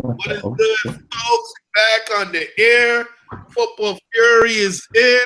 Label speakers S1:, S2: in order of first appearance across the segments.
S1: What is good, folks? Back on the air. Football Fury is in.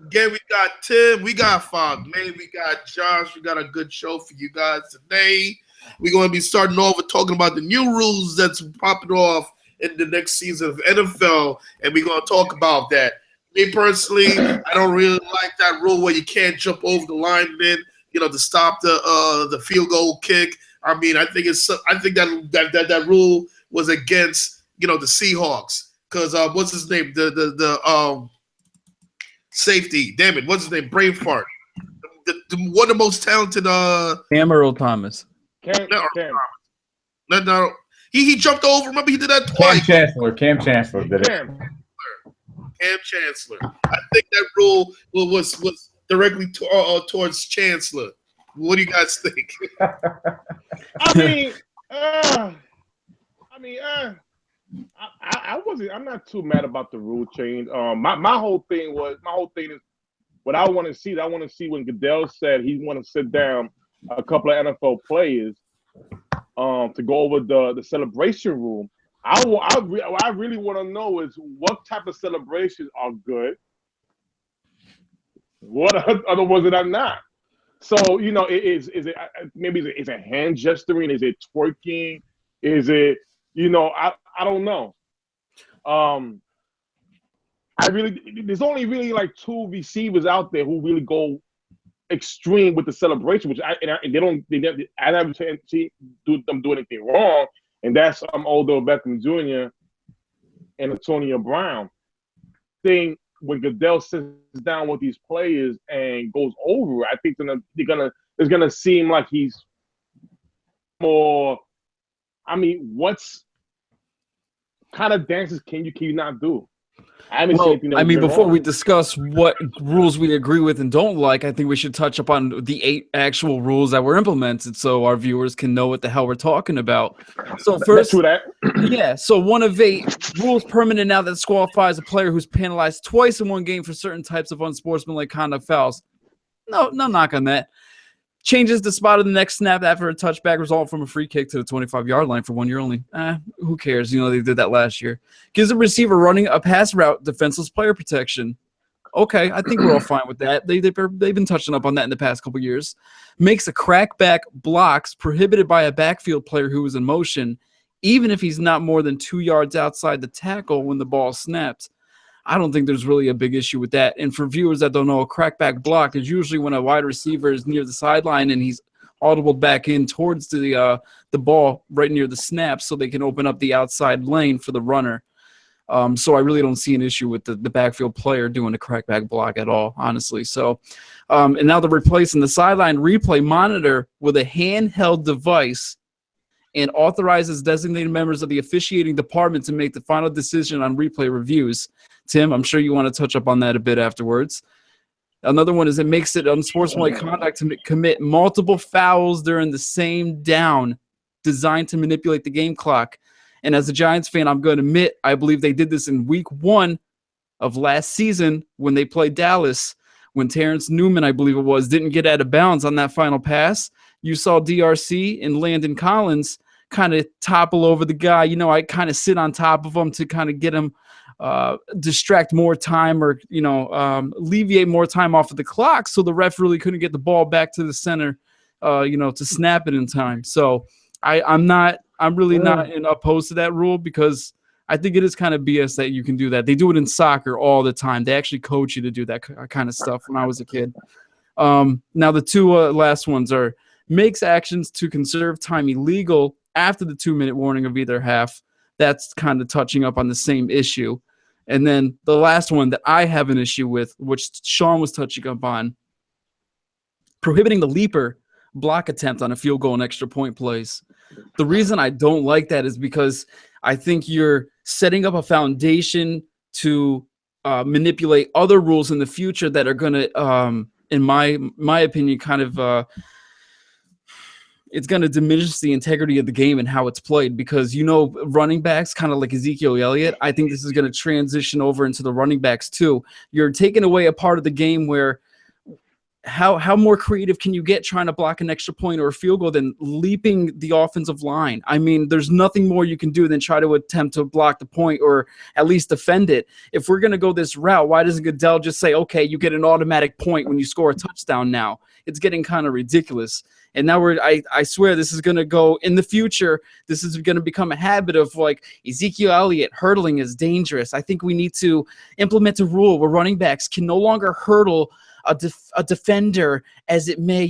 S1: Again, we got Tim, we got Fog, man, we got Josh. We got a good show for you guys today. We're going to be starting off with talking about the new rules that's popping off in the next season of NFL, and we're going to talk about that. Me personally, I don't really like that rule where you can't jump over the lineman, to stop the field goal kick. I mean, I think that rule was against the Seahawks because what's his name, the safety, damn it, what's his name, brain fart, one of the most talented
S2: Cam Earl Thomas.
S1: No, he jumped over. Remember, he did that twice.
S3: Cam Chancellor did it.
S1: Cam Chancellor. I think that rule was directly towards Chancellor. What do you guys think?
S4: I'm not too mad about the rule change. My whole thing is what I want to see. I want to see when Goodell said he want to sit down a couple of NFL players to go over the celebration rule. I really want to know is what type of celebrations are good, what are other ones that are not. So is it maybe is it hand gesturing? Is it twerking? Is it I don't know. There's only really like two receivers out there who really go extreme with the celebration, which I haven't seen them do anything wrong, and that's Odell Beckham Jr. and Antonio Brown. Thing when Goodell sits down with these players and goes over, I think it's gonna seem like he's more. I mean, what's kind of dances can you not do?
S2: Before we discuss what rules we agree with and don't like, I think we should touch upon the 8 actual rules that were implemented so our viewers can know what the hell we're talking about. So first, so one of 8 rules permanent now that disqualifies a player who's penalized twice in one game for certain types of unsportsmanlike conduct fouls. No knock on that. Changes the spot of the next snap after a touchback result from a free kick to the 25-yard line for 1 year only. Who cares? They did that last year. Gives a receiver running a pass route defenseless player protection. Okay, I think we're all fine with that. They've been touching up on that in the past couple years. Makes a crackback blocks prohibited by a backfield player who is in motion, even if he's not more than 2 yards outside the tackle when the ball snaps. I don't think there's really a big issue with that. And for viewers that don't know, a crackback block is usually when a wide receiver is near the sideline and he's audible back in towards the ball right near the snap so they can open up the outside lane for the runner. So I really don't see an issue with the backfield player doing a crackback block at all, honestly. So, and now they're replacing the sideline replay monitor with a handheld device and authorizes designated members of the officiating department to make the final decision on replay reviews. Tim, I'm sure you want to touch up on that a bit afterwards. Another one is it makes it unsportsmanlike conduct to commit multiple fouls during the same down, designed to manipulate the game clock. And as a Giants fan, I'm going to admit I believe they did this in week 1 of last season when they played Dallas, when Terrence Newman, I believe it was, didn't get out of bounds on that final pass. You saw DRC and Landon Collins kind of topple over the guy. I kind of sit on top of him to kind of get him distract more time or alleviate more time off of the clock, so the ref really couldn't get the ball back to the center to snap it in time. So I'm really not opposed to that rule because I think it is kind of BS that you can do that. They do it in soccer all the time. They actually coach you to do that kind of stuff when I was a kid. Now the 2 last ones are makes actions to conserve time illegal after the 2-minute warning of either half. That's kind of touching up on the same issue. And then the last one that I have an issue with, which Sean was touching up on, prohibiting the leaper block attempt on a field goal and extra point plays. The reason I don't like that is because I think you're setting up a foundation to manipulate other rules in the future that are going to, in my opinion, kind of it's going to diminish the integrity of the game and how it's played because, running backs, kind of like Ezekiel Elliott, I think this is going to transition over into the running backs too. You're taking away a part of the game where how more creative can you get trying to block an extra point or a field goal than leaping the offensive line? I mean, there's nothing more you can do than try to attempt to block the point or at least defend it. If we're going to go this route, why doesn't Goodell just say, okay, you get an automatic point when you score a touchdown now? It's getting kind of ridiculous. And now I swear this is going to go in the future. This is going to become a habit of like Ezekiel Elliott hurdling is dangerous. I think we need to implement a rule where running backs can no longer hurdle a defender as it may,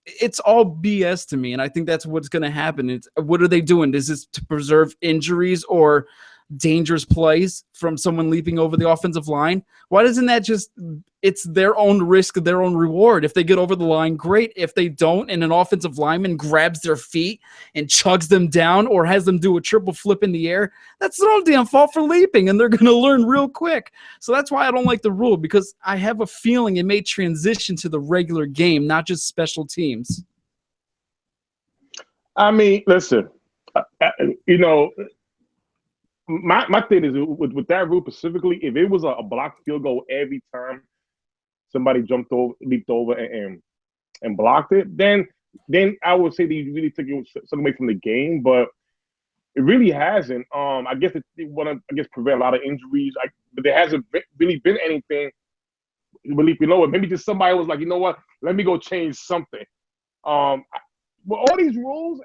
S2: it's all BS to me. And I think that's what's going to happen. What are they doing? Is this to preserve injuries or dangerous plays from someone leaping over the offensive line? Why doesn't that it's their own risk, their own reward? If they get over the line, great. If they don't, and an offensive lineman grabs their feet and chugs them down or has them do a triple flip in the air, that's their own damn fault for leaping, and they're going to learn real quick. So that's why I don't like the rule, because I have a feeling it may transition to the regular game, not just special teams.
S4: I mean, listen, my thing is with that rule specifically, if it was a blocked field goal every time somebody leaped over and blocked it, then I would say that you really took something away from the game. But it really hasn't. I guess it want to prevent a lot of injuries. But there hasn't really been anything with leaping over. Maybe just somebody was like, you know what, let me go change something. With all these rules,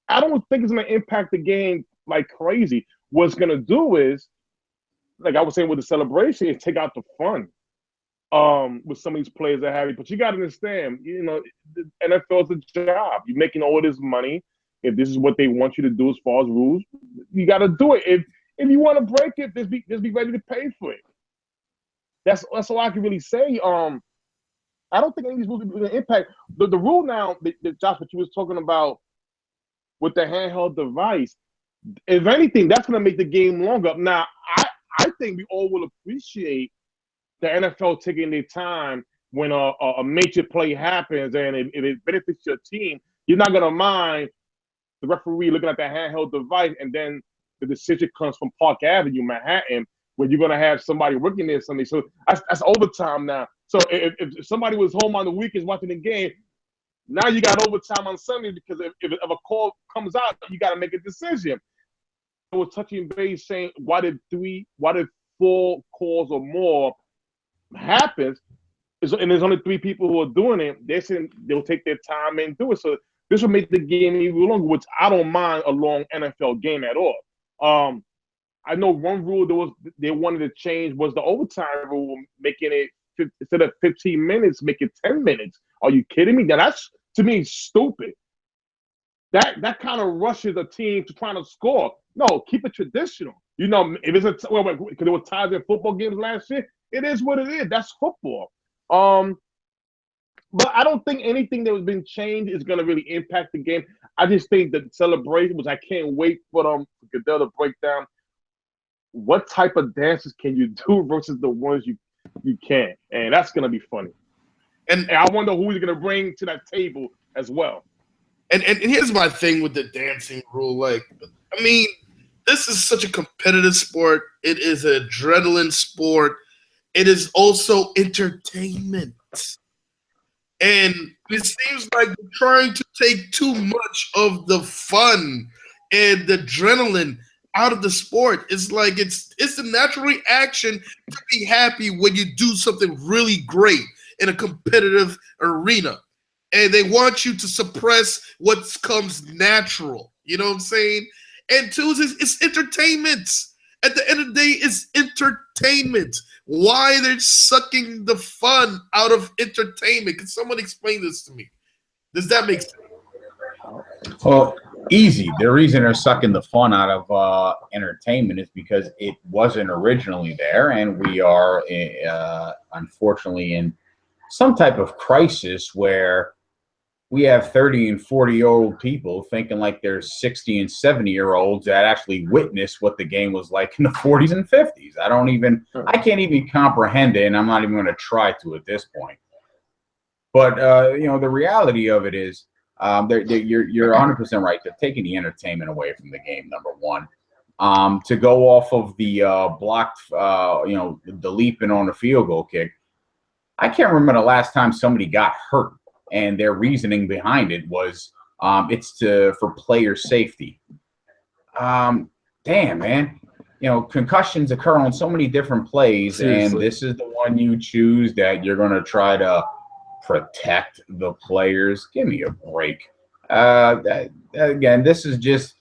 S4: I don't think it's going to impact the game like crazy. What's going to do is, like I was saying with the celebration, is take out the fun with some of these players that have it. But you got to understand, the NFL is a job. You're making all this money. If this is what they want you to do as far as rules, you got to do it. If you want to break it, just be ready to pay for it. That's all I can really say. I don't think any of these rules are going to impact the rule now. Josh, what you was talking about with the handheld device. If anything, that's going to make the game longer. Now, I think we all will appreciate the NFL taking their time when a major play happens, and if it benefits your team, you're not going to mind the referee looking at that handheld device, and then the decision comes from Park Avenue, Manhattan, where you're going to have somebody working there Sunday. So that's overtime now. So if somebody was home on the weekends watching the game, now you got overtime on Sunday, because if a call comes out, you got to make a decision. I was touching base saying, why did 4 calls or more happens, and there's only 3 people who are doing it, they're saying they'll take their time and do it. So this will make the game even longer, which I don't mind a long NFL game at all. I know one rule they wanted to change was the overtime rule, making it instead of 15 minutes, make it 10 minutes. Are you kidding me? That's, to me, stupid. That kind of rushes a team to trying to score. No, keep it traditional. If it's because there were ties in football games last year, it is what it is. That's football. But I don't think anything that has been changed is going to really impact the game. I just think the celebration, which I can't wait for Goodell to break down what type of dances can you do versus the ones you can't. And that's going to be funny. And I wonder who he's going to bring to that table as well.
S1: And here's my thing with the dancing rule. This is such a competitive sport. It is an adrenaline sport. It is also entertainment. And it seems like they're trying to take too much of the fun and the adrenaline out of the sport. It's like it's the natural reaction to be happy when you do something really great in a competitive arena. And they want you to suppress what comes natural. You know what I'm saying? And 2, it's entertainment. At the end of the day, it's entertainment. Why they're sucking the fun out of entertainment? Can someone explain this to me? Does that make sense?
S3: Well, easy. The reason they're sucking the fun out of entertainment is because it wasn't originally there, and we are unfortunately in some type of crisis where we have 30 and 40-year-old people thinking like there's 60 and 70-year-olds that actually witnessed what the game was like in the 40s and 50s. I can't even comprehend it, and I'm not even going to try to at this point. But the reality of it is, you're 100% right. They're taking the entertainment away from the game. Number one, to go off of the blocked, the leaping on the field goal kick. I can't remember the last time somebody got hurt, and their reasoning behind it was it's for player safety. Damn, man. You know, concussions occur on so many different plays, and this is the one you choose that you're going to try to protect the players. Give me a break. Again, this is just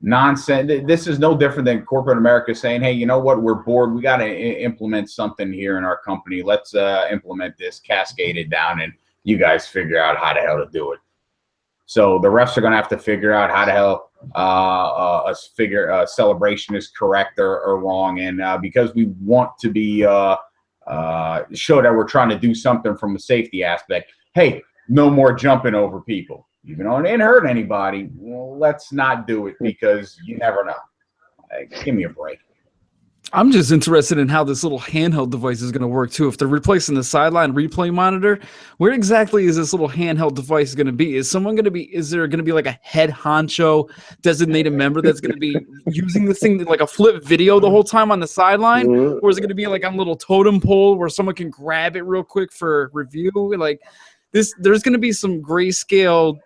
S3: nonsense. This is no different than corporate America saying, hey, you know what? We're bored. We got to implement something here in our company. Let's implement this, cascade it down, and you guys figure out how the hell to do it. So the refs are going to have to figure out how the hell a celebration is correct or wrong. And because we want to be show that we're trying to do something from a safety aspect, hey, no more jumping over people. Even though it didn't hurt anybody, well, let's not do it because you never know. Give me a break.
S2: I'm just interested in how this little handheld device is going to work too. If they're replacing the sideline replay monitor, where exactly is this little handheld device going to be? Is there going to be like a head honcho designated member that's going to be using this thing like a flip video the whole time on the sideline? Or is it going to be like on a little totem pole where someone can grab it real quick for review? Like this, there's going to be some grayscale,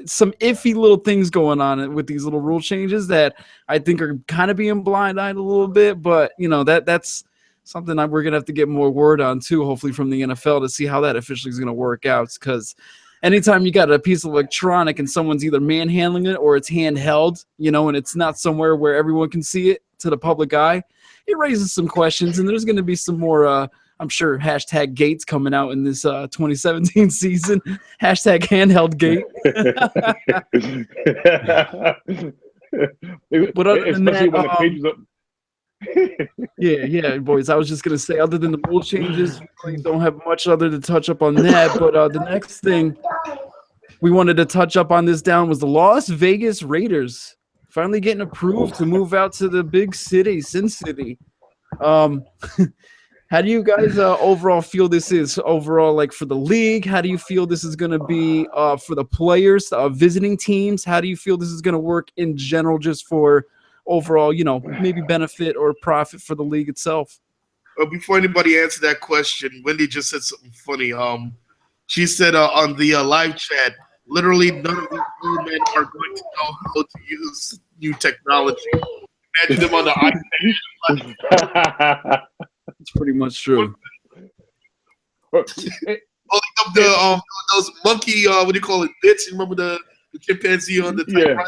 S2: some iffy little things going on with these little rule changes that I think are kind of being blind-eyed a little bit, but that's something we're gonna have to get more word on too, hopefully from the NFL, to see how that officially is gonna work out. Because anytime you got a piece of electronic and someone's either manhandling it or it's handheld, and it's not somewhere where everyone can see it to the public eye, it raises some questions, and there's gonna be some more I'm sure hashtag Gates coming out in this 2017 season. Hashtag handheld gate. But other than that, yeah, boys. I was just gonna say, other than the rule changes, we don't have much other to touch up on that. But the next thing we wanted to touch up on this down was the Las Vegas Raiders finally getting approved to move out to the big city, Sin City. How do you guys overall feel this is overall for the league? How do you feel this is going to be for the players, visiting teams? How do you feel this is going to work in general, just for overall, maybe benefit or profit for the league itself?
S1: Before anybody answer that question, Wendy just said something funny. She said on the live chat, literally none of these new men are going to know how to use new technology. Imagine them on the iPad.
S2: It's pretty much true.
S1: Holding up those monkey, what do you call it, bits? You remember the chimpanzee on the typewriter?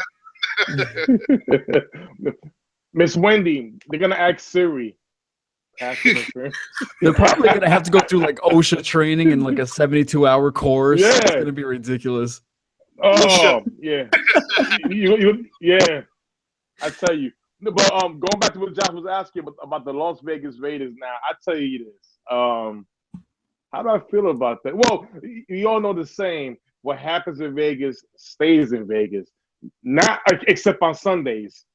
S4: Yeah. Miss Wendy, they're gonna ask Siri.
S2: They're probably gonna have to go through OSHA training and a 72-hour course.
S4: Yeah.
S2: It's gonna be ridiculous.
S4: Oh yeah. Yeah. I tell you. No, but going back to what Josh was asking about the Las Vegas Raiders now, I tell you this. How do I feel about that? Well, you all know the saying, what happens in Vegas stays in Vegas. Not except on Sundays.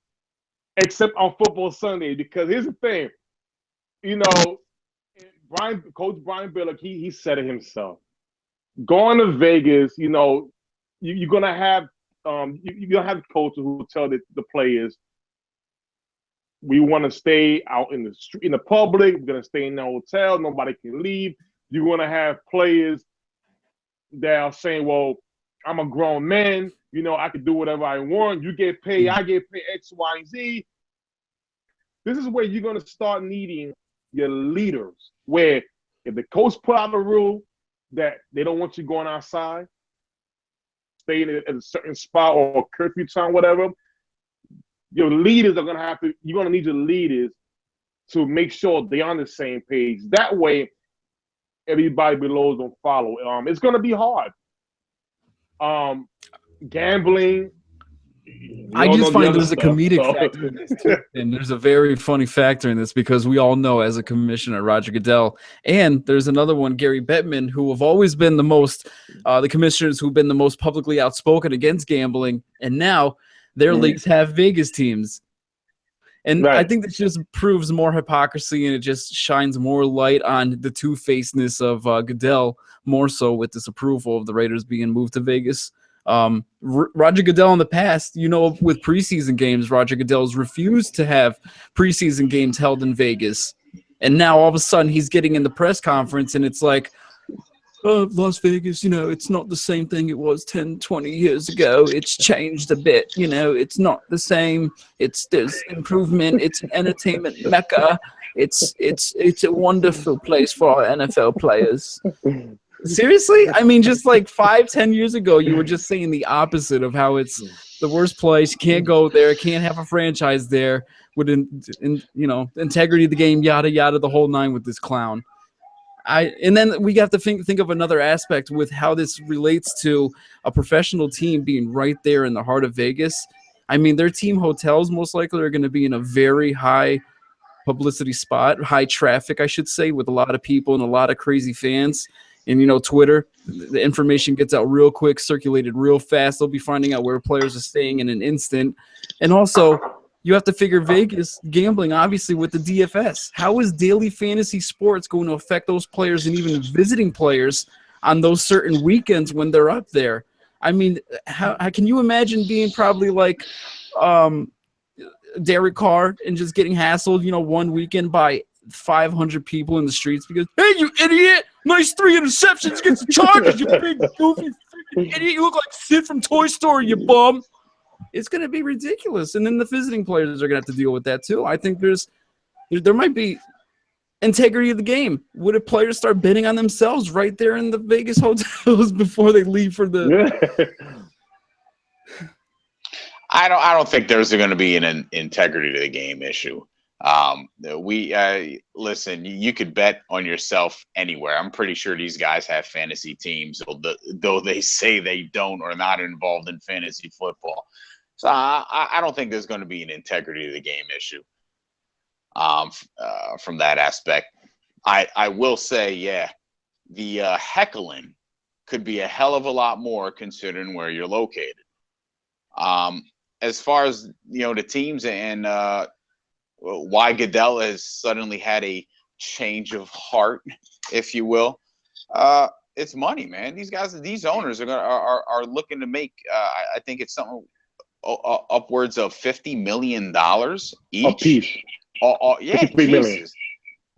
S4: Except on football Sunday. Because here's the thing. Coach Brian Billick, he said it himself. Going to Vegas, you're gonna have you're gonna have coaches who will tell the players, we want to stay out in the public. We're gonna stay in the hotel. Nobody can leave. You're gonna have players that are saying, "Well, I'm a grown man. I can do whatever I want. You get paid. I get paid X, Y, and Z." This is where you're gonna start needing your leaders. Where if the coach put out a rule that they don't want you going outside, staying at a certain spot or curfew time, whatever. Your leaders are you're gonna need your leaders to make sure they're on the same page. That way, everybody below don't follow. It's gonna be hard. Gambling.
S2: I just find there's a comedic factor in this too. And there's a very funny factor in this because we all know as a commissioner, Roger Goodell, and there's another one, Gary Bettman, who have always been the commissioners who've been the most publicly outspoken against gambling, and now their leagues have Vegas teams. And right. I think this just proves more hypocrisy, and it just shines more light on the two-facedness of Goodell, more so with this approval of the Raiders being moved to Vegas. Roger Goodell in the past, with preseason games, Roger Goodell's refused to have preseason games held in Vegas. And now all of a sudden he's getting in the press conference and it's like, oh, Las Vegas, it's not the same thing it was 10, 20 years ago. It's changed a bit. It's not the same. There's improvement. It's an entertainment mecca. It's a wonderful place for our NFL players. Seriously? I mean, just like 5-10 years ago, you were just saying the opposite of how it's the worst place. You can't go there. Can't have a franchise there with, integrity of the game, yada, yada, the whole nine with this clown. And then we have to think of another aspect with how this relates to a professional team being right there in the heart of Vegas. I mean, their team hotels most likely are going to be in a very high publicity spot, high traffic, I should say, with a lot of people and a lot of crazy fans. And, Twitter, the information gets out real quick, circulated real fast. They'll be finding out where players are staying in an instant. And also, you have to figure Vegas gambling, obviously, with the DFS. How is daily fantasy sports going to affect those players and even visiting players on those certain weekends when they're up there? I mean, how can you imagine being probably like Derek Carr and just getting hassled, one weekend by 500 people in the streets because, hey, you idiot, nice 3 interceptions against the Chargers, you big goofy freaking idiot. You look like Sid from Toy Story, you bum. It's going to be ridiculous. And then the visiting players are going to have to deal with that too. I think there might be integrity of the game. Would if players start betting on themselves right there in the Vegas hotels before they leave for the
S5: I don't think there's going to be an integrity to the game issue. Listen, you could bet on yourself anywhere. I'm pretty sure these guys have fantasy teams, though they say they don't or not involved in fantasy football. So I don't think there's going to be an integrity to the game issue from that aspect. I will say, yeah, the heckling could be a hell of a lot more considering where you're located. As far as, the teams and why Goodell has suddenly had a change of heart, if you will. It's money, man. These owners are looking to make. I think it's something upwards of $50 million each.
S4: A piece.
S5: Yeah, Jesus.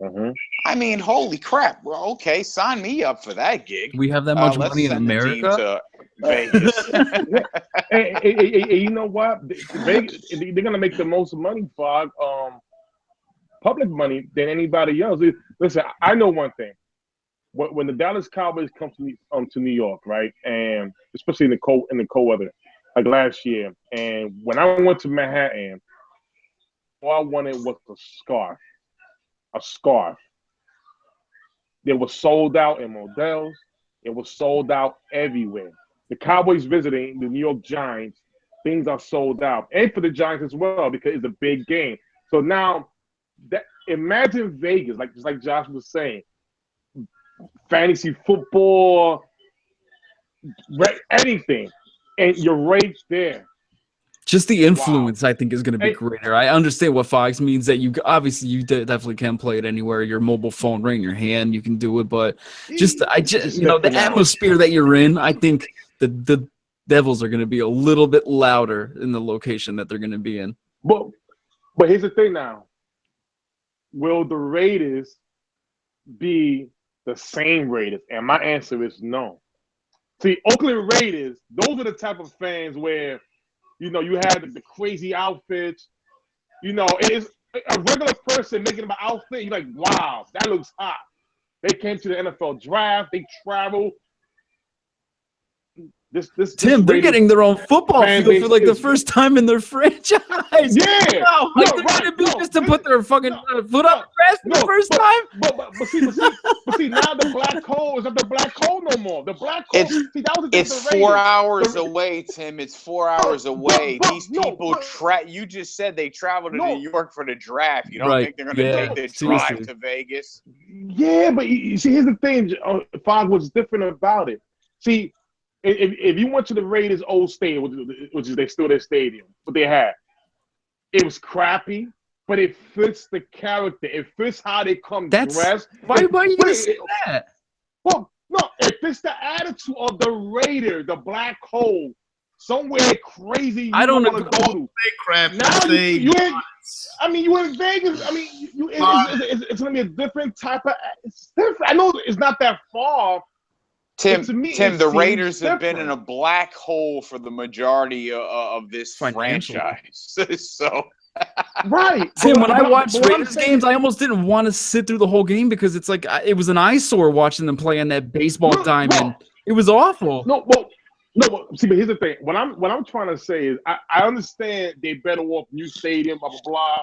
S4: Mm-hmm.
S5: I mean, holy crap. Well, okay, sign me up for that gig.
S2: We have that much money in America.
S5: Vegas.
S4: Hey, you know what? Vegas, they're gonna make the most money, Fog, public money than anybody else. Listen, I know one thing. When the Dallas Cowboys come to New York, right, and especially in the cold weather, like last year, and when I went to Manhattan, all I wanted was a scarf. A scarf. They were sold out in Modell's. It was sold out everywhere. The Cowboys visiting the New York Giants, things are sold out. And for the Giants as well, because it's a big game. So now, imagine Vegas, just like Josh was saying, fantasy football, anything, and you're right there.
S2: Just the influence, wow. I think, is going to be greater. I understand what Fox means, that you definitely can play it anywhere. Your mobile phone right in your hand, you can do it. But the atmosphere that you're in, I think the Devils are going to be a little bit louder in the location that they're going to be in.
S4: But here's the thing now. Will the Raiders be the same Raiders? And my answer is no. See, Oakland Raiders, those are the type of fans where, you had the crazy outfits. It's a regular person making an outfit. You're like, wow, that looks hot. They came to the NFL draft. They traveled.
S2: Tim, they're getting their own football field for like the first time in their franchise.
S4: Yeah.
S2: Wow. They're going to be just to put their fucking foot up the grass for the first time?
S4: But see, now the black hole is not the black hole no more. The black hole,
S5: it's 4 hours away, Tim. It's 4 hours away. These people, you just said they traveled to New York for the draft. You don't think they're going to take the drive to Vegas?
S4: Yeah, but you see, here's the thing. Fog was different about it. See, if you went to the Raiders' old stadium, which is still their stadium, what they had, it was crappy, but it fits the character. It fits how they come dressed.
S2: Why are you going to say that?
S4: Well, no, it fits the attitude of the Raider, the black hole, somewhere crazy.
S2: I don't know.
S4: Go to.
S1: Crap.
S4: Now you in Vegas. I mean, it's going to be a different type of. It's different. I know it's not that far.
S5: Tim, the Raiders have been in a black hole for the majority of this franchise. So,
S4: right,
S2: Tim. When I watched Raiders games, I almost didn't want to sit through the whole game because it's like it was an eyesore watching them play on that baseball diamond. It was awful.
S4: No, see, but here's the thing. What I'm trying to say is, I understand they better off new stadium, blah blah blah.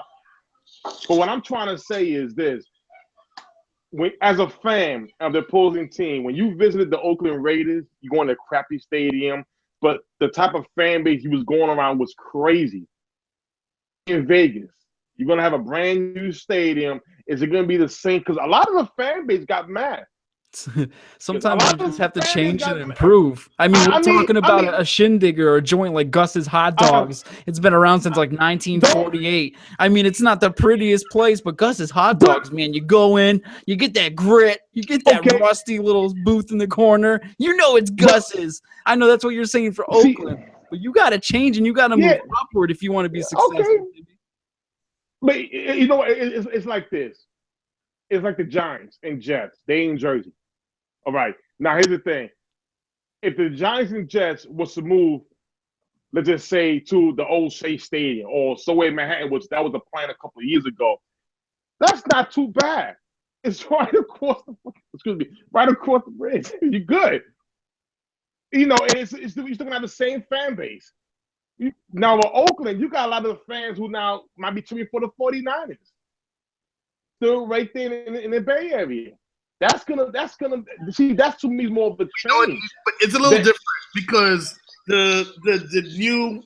S4: But what I'm trying to say is this. As a fan of the opposing team, when you visited the Oakland Raiders, you go in a crappy stadium, but the type of fan base you was going around was crazy. In Vegas, you're going to have a brand new stadium. Is it going to be the same? Because a lot of the fan base got mad.
S2: Sometimes you just have to change and improve. I mean, we're talking about a shindig or a joint like Gus's Hot Dogs. It's been around since like 1948. I mean, it's not the prettiest place, but Gus's Hot Dogs, man, you go in, you get that grit, you get that rusty little booth in the corner. You know it's Gus's. I know that's what you're saying for Oakland, but you got to change and you got to move upward if you want to be successful. Okay.
S4: But you know, it's like this. It's like the Giants and Jets. They in Jersey. All right. Now, here's the thing. If the Giants and Jets was to move, let's just say, to the old Shea Stadium or somewhere in Manhattan, which that was the plan a couple of years ago, that's not too bad. It's right across the bridge. You're good. You know, and you're still going to have the same fan base. Now, with Oakland, you got a lot of the fans who now might be cheering for the 49ers. Still right there in the Bay Area. That's gonna see. That's to me more of a change.
S1: But it's a little different because the new,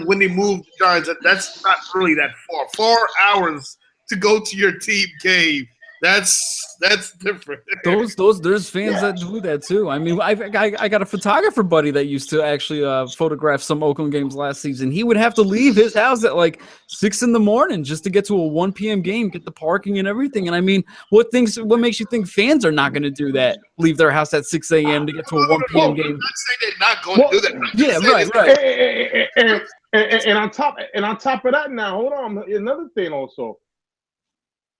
S1: when they moved the Giants, that's not really that far. 4 hours to go to your team game. That's different.
S2: There's fans that do that too. I mean, I got a photographer buddy that used to actually photograph some Oakland games last season. He would have to leave his house at like 6 a.m. just to get to a 1 p.m. game, get the parking and everything. And I mean, what makes you think fans are not going to do that? Leave their house at 6 a.m. to get to a 1 p.m. game?
S1: I'm not saying they're not going to do that.
S2: Yeah,
S4: right. And on top of that, now hold on, another thing also.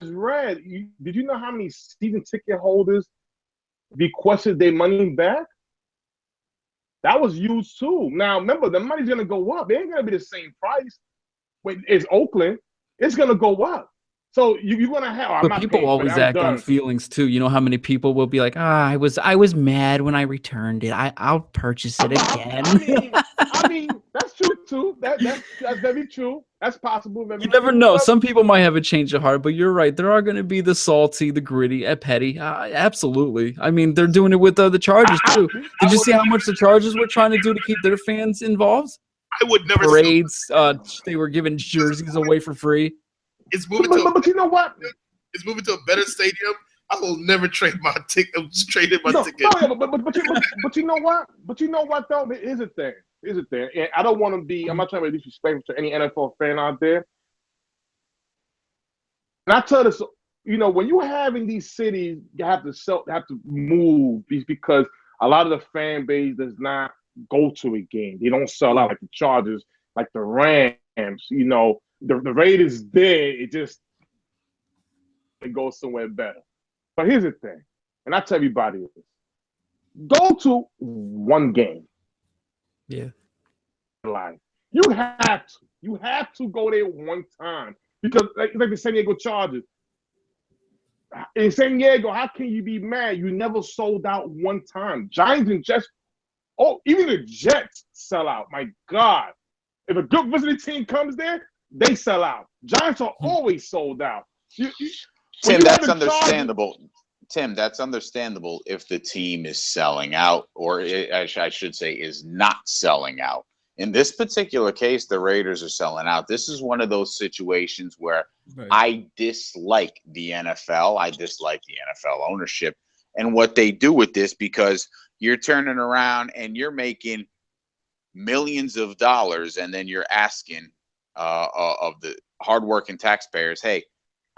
S4: Read, did you know how many season ticket holders requested their money back? That was used too. Now remember, the money's gonna go up. It ain't gonna be the same price. But it's Oakland. It's gonna go up. So you're gonna have.
S2: But people always act on feelings too. You know how many people will be like, I was mad when I returned it. I'll purchase it again.
S4: I mean, that's true too. That's very true. That's possible.
S2: You never know. Some people might have a change of heart, but you're right. There are going to be the salty, the gritty, petty. Absolutely. I mean, they're doing it with the Chargers too. Did you see how much the Chargers were trying to do to keep their fans involved?
S1: I would never.
S2: Parades. They were giving jerseys away for free.
S1: It's moving
S4: but you know what?
S1: It's moving to a better stadium. I will never trade my ticket. I'm just trading my ticket.
S4: But you know what? But you know what though? Here's the thing. And I don't want to be. I'm not trying to be disrespectful to any NFL fan out there. And I tell this, when you have in these cities, you have to move because a lot of the fan base does not go to a game. They don't sell out like the Chargers, like the Rams. The Raiders there. It goes somewhere better. But here's the thing, and I tell everybody this: go to one game.
S2: Yeah.
S4: Life. You have to go there one time because like the San Diego Chargers. In San Diego, how can you be mad? You never sold out one time. Giants and Jets, even the Jets sell out. My God. If a good visiting team comes there, they sell out. Giants are always sold out.
S5: Tim, that's understandable. Tim, that's understandable if the team is selling out, or I should say is not selling out. In this particular case, the Raiders are selling out. This is one of those situations where I dislike the NFL. I dislike the NFL ownership and what they do with this, because you're turning around and you're making millions of dollars, and then you're asking of the hardworking taxpayers, hey,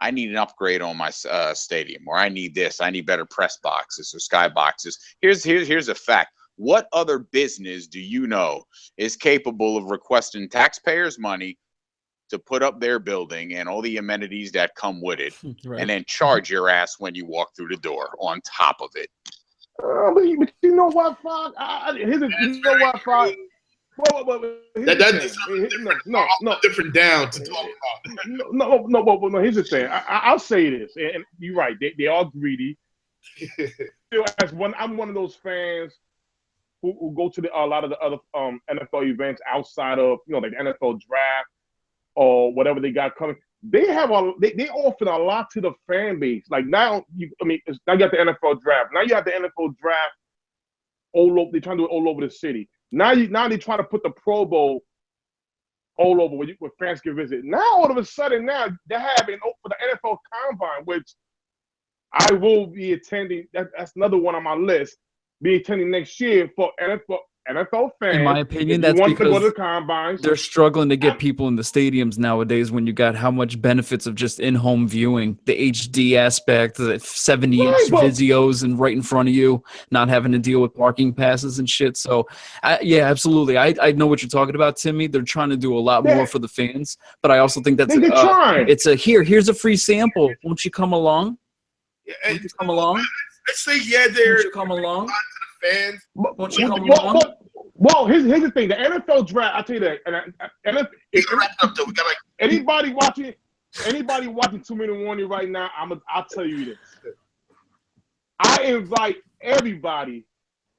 S5: I need an upgrade on my stadium, or I need this. I need better press boxes or sky boxes. Here's a fact. What other business do you know is capable of requesting taxpayers' money to put up their building and all the amenities that come with it,
S2: Right.
S5: and then charge your ass when you walk through the door on top of it.
S4: But you know what, Frog? You know what, Frog?
S1: No, different down to talk about.
S4: No. Here's the thing. I'll say this, and you're right. They are greedy. I'm one of those fans who go to a lot of the other NFL events outside of like the NFL draft or whatever they got coming. They offer a lot to the fan base. Like now you got the NFL draft. Now you have the NFL draft all over. They're trying to do it all over the city. Now they try to put the Pro Bowl all over where fans can visit. Now all of a sudden now they're having for the NFL Combine, which I will be attending. That's another one on my list. Be attending next year for NFL fans.
S2: In my opinion, that's because
S4: to go to the combines.
S2: They're struggling to get people in the stadiums nowadays when you got how much benefits of just in-home viewing, the HD aspect, the 70-inch Vizios and right in front of you, not having to deal with parking passes and shit. So, yeah, absolutely. I know what you're talking about, Timmy. They're trying to do a lot more for the fans, but I also think that's here's a free sample. Won't you come along? Won't you come along?
S1: I say they're
S2: Won't you come along?
S1: Fans.
S2: Won't you come along?
S4: Well, here's the thing. The NFL draft, I'll tell you that. Anybody watching 2-minute right now, I'll tell you this. I invite everybody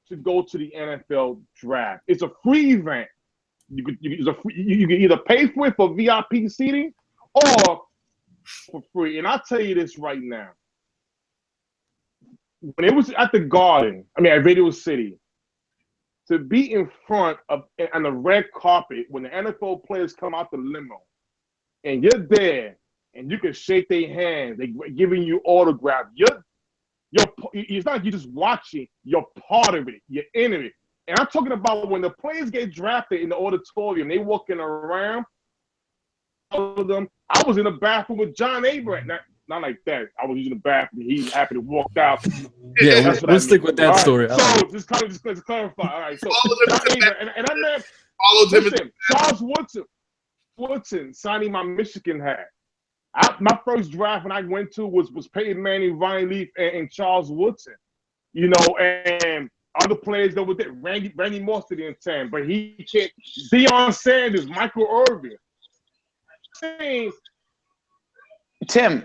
S4: to go to the NFL draft. It's a free event. You can either pay for it for VIP seating or for free. And I'll tell you this right now. When it was at the Garden, at Radio City, to be in front of on the red carpet when the NFL players come out the limo, and you're there, and you can shake their hands, they giving you autographs. It's not you just watching. You're part of it. You're in it. And I'm talking about when the players get drafted in the auditorium, they walking around. All of them. I was in the bathroom with John Abraham. Not like that. I was using the bathroom. He happened to walk out.
S2: Yeah, we'll stick with that story.
S4: So just to clarify. All right. So and I met Charles Woodson signing my Michigan hat. My first draft when I went to was Peyton Manning, Ryan Leaf, and Charles Woodson. And other players that were there. Randy Moss didn't attend, but he can't. Deion Sanders, Michael Irvin.
S5: Tim,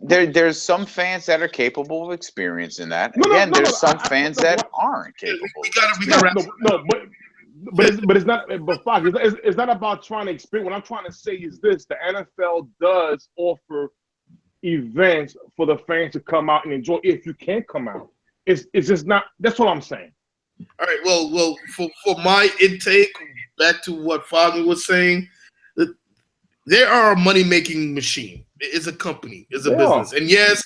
S5: there's some fans that are capable of experiencing that. Again, there's some fans that aren't capable.
S4: But it's not. But Fox, it's not about trying to experience. What I'm trying to say is this: the NFL does offer events for the fans to come out and enjoy. If you can't come out, it's just not. That's what I'm saying.
S1: All right. Well, for my intake, back to what Foggy was saying, they are a money-making machine. It's a company. It's a business. And yes,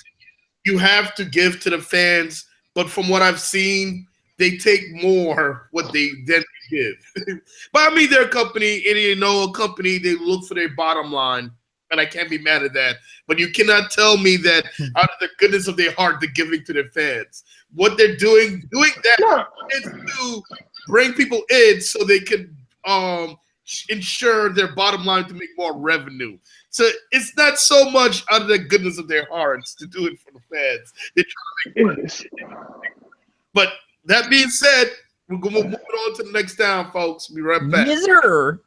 S1: you have to give to the fans, but from what I've seen, they take more what they then give. But they're a company, and a company, they look for their bottom line, and I can't be mad at that. But you cannot tell me that out of the goodness of their heart, they're giving to their fans. What they're doing that is to bring people in so they can ensure their bottom line to make more revenue. So it's not so much out of the goodness of their hearts to do it for the fans. They're trying to make money. But that being said, we're going to move on to the next down, folks. Be right back.
S2: Yes, sir.